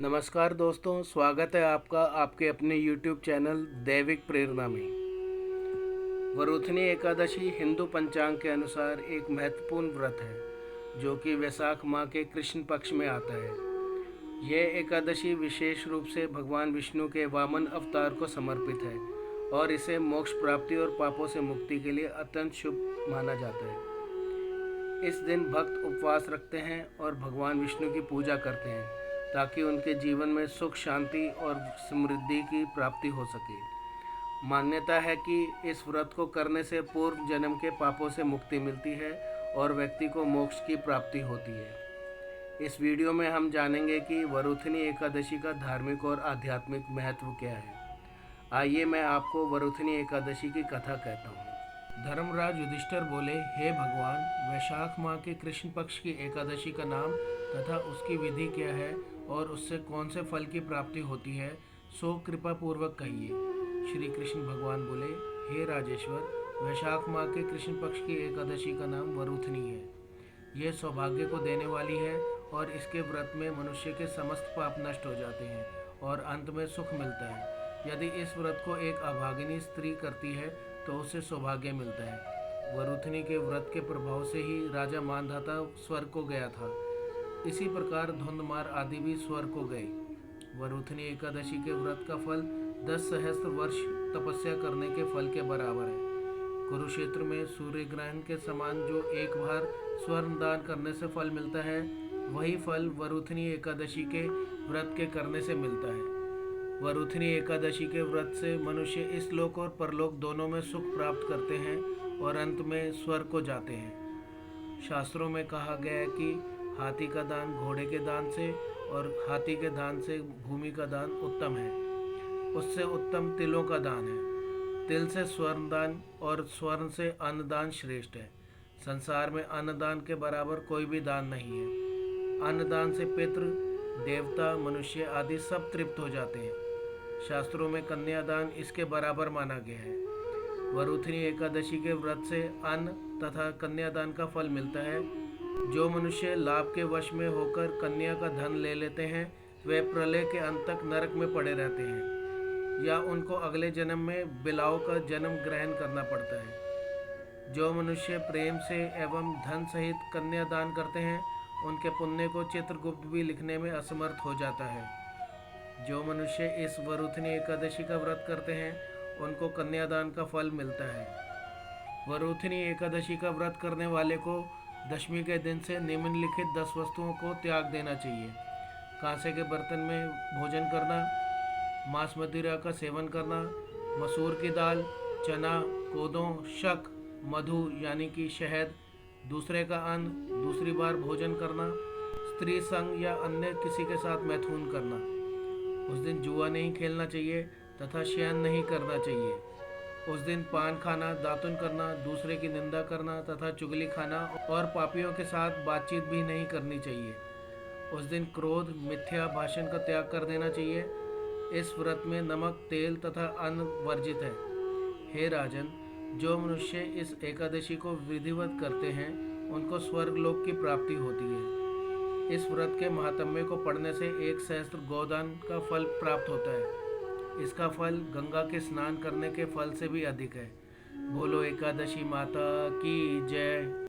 नमस्कार दोस्तों, स्वागत है आपका आपके अपने YouTube चैनल दैविक प्रेरणा में। वरुथनी एकादशी हिंदू पंचांग के अनुसार एक महत्वपूर्ण व्रत है जो कि वैशाख माह के कृष्ण पक्ष में आता है। यह एकादशी विशेष रूप से भगवान विष्णु के वामन अवतार को समर्पित है और इसे मोक्ष प्राप्ति और पापों से मुक्ति के लिए अत्यंत शुभ माना जाता है। इस दिन भक्त उपवास रखते हैं और भगवान विष्णु की पूजा करते हैं ताकि उनके जीवन में सुख, शांति और समृद्धि की प्राप्ति हो सके। मान्यता है कि इस व्रत को करने से पूर्व जन्म के पापों से मुक्ति मिलती है और व्यक्ति को मोक्ष की प्राप्ति होती है। इस वीडियो में हम जानेंगे कि वरुथनी एकादशी का धार्मिक और आध्यात्मिक महत्व क्या है। आइए मैं आपको वरुथनी एकादशी की कथा कहता हूँ। धर्मराज युधिष्ठिर बोले, हे भगवान, वैशाख माह के कृष्ण पक्ष की एकादशी का नाम तथा उसकी विधि क्या है और उससे कौन से फल की प्राप्ति होती है, सो कृपा पूर्वक कहिए। श्री कृष्ण भगवान बोले, हे राजेश्वर, वैशाख माह के कृष्ण पक्ष की एकादशी का नाम वरुथनी है। यह सौभाग्य को देने वाली है और इसके व्रत में मनुष्य के समस्त पाप नष्ट हो जाते हैं और अंत में सुख मिलता है। यदि इस व्रत को एक अभागिनी स्त्री करती है तो उसे सौभाग्य मिलता है। वरुथनी के व्रत के प्रभाव से ही राजा मानधाता स्वर्ग को गया था। इसी प्रकार धुंधमार आदि भी स्वर्ग को गए। वरुथनी एकादशी के व्रत का फल 10 सहस्त्र वर्ष तपस्या करने के फल के बराबर है। कुरुक्षेत्र में सूर्य ग्रहण के समान जो एक बार स्वर्ण दान करने से फल मिलता है, वही फल वरुथनी एकादशी के व्रत के करने से मिलता है। वरुथनी एकादशी के व्रत से मनुष्य इस लोक और परलोक दोनों में सुख प्राप्त करते हैं और अंत में स्वर्ग को जाते हैं। शास्त्रों में कहा गया है कि हाथी का दान घोड़े के दान से और हाथी के दान से भूमि का दान उत्तम है। उससे उत्तम तिलों का दान है। तिल से स्वर्ण दान और स्वर्ण से अन्नदान श्रेष्ठ है। संसार में अन्नदान के बराबर कोई भी दान नहीं है। अन्नदान से पितृ, देवता, मनुष्य आदि सब तृप्त हो जाते हैं। शास्त्रों में कन्यादान इसके बराबर माना गया है। वरुथनी एकादशी के व्रत से अन्न तथा कन्यादान का फल मिलता है। जो मनुष्य लाभ के वश में होकर कन्या का धन ले लेते हैं, वे प्रलय के अंत तक नरक में पड़े रहते हैं या उनको अगले जन्म में बिलाव का जन्म ग्रहण करना पड़ता है। जो मनुष्य प्रेम से एवं धन सहित कन्यादान करते हैं, उनके पुण्य को चित्रगुप्त भी लिखने में असमर्थ हो जाता है। जो मनुष्य इस वरुथनी एकादशी का व्रत करते हैं, उनको कन्यादान का फल मिलता है। वरुथनी एकादशी का व्रत करने वाले को दशमी के दिन से निम्नलिखित 10 वस्तुओं को त्याग देना चाहिए। कांसे के बर्तन में भोजन करना, मांस मदिरा का सेवन करना, मसूर की दाल, चना, कोदों, शक, मधु यानी कि शहद, दूसरे का अन्न, दूसरी बार भोजन करना, स्त्री संग या अन्य किसी के साथ मैथुन करना। उस दिन जुआ नहीं खेलना चाहिए तथा शयन नहीं करना चाहिए। उस दिन पान खाना, दातुन करना, दूसरे की निंदा करना तथा चुगली खाना और पापियों के साथ बातचीत भी नहीं करनी चाहिए। उस दिन क्रोध, मिथ्या भाषण का त्याग कर देना चाहिए। इस व्रत में नमक, तेल तथा अन्न वर्जित है। हे राजन, जो मनुष्य इस एकादशी को विधिवत करते हैं, उनको स्वर्गलोक की प्राप्ति होती है। इस व्रत के महात्म्य को पढ़ने से 1 सहस्त्र गोदान का फल प्राप्त होता है। इसका फल गंगा के स्नान करने के फल से भी अधिक है। बोलो एकादशी माता की जय।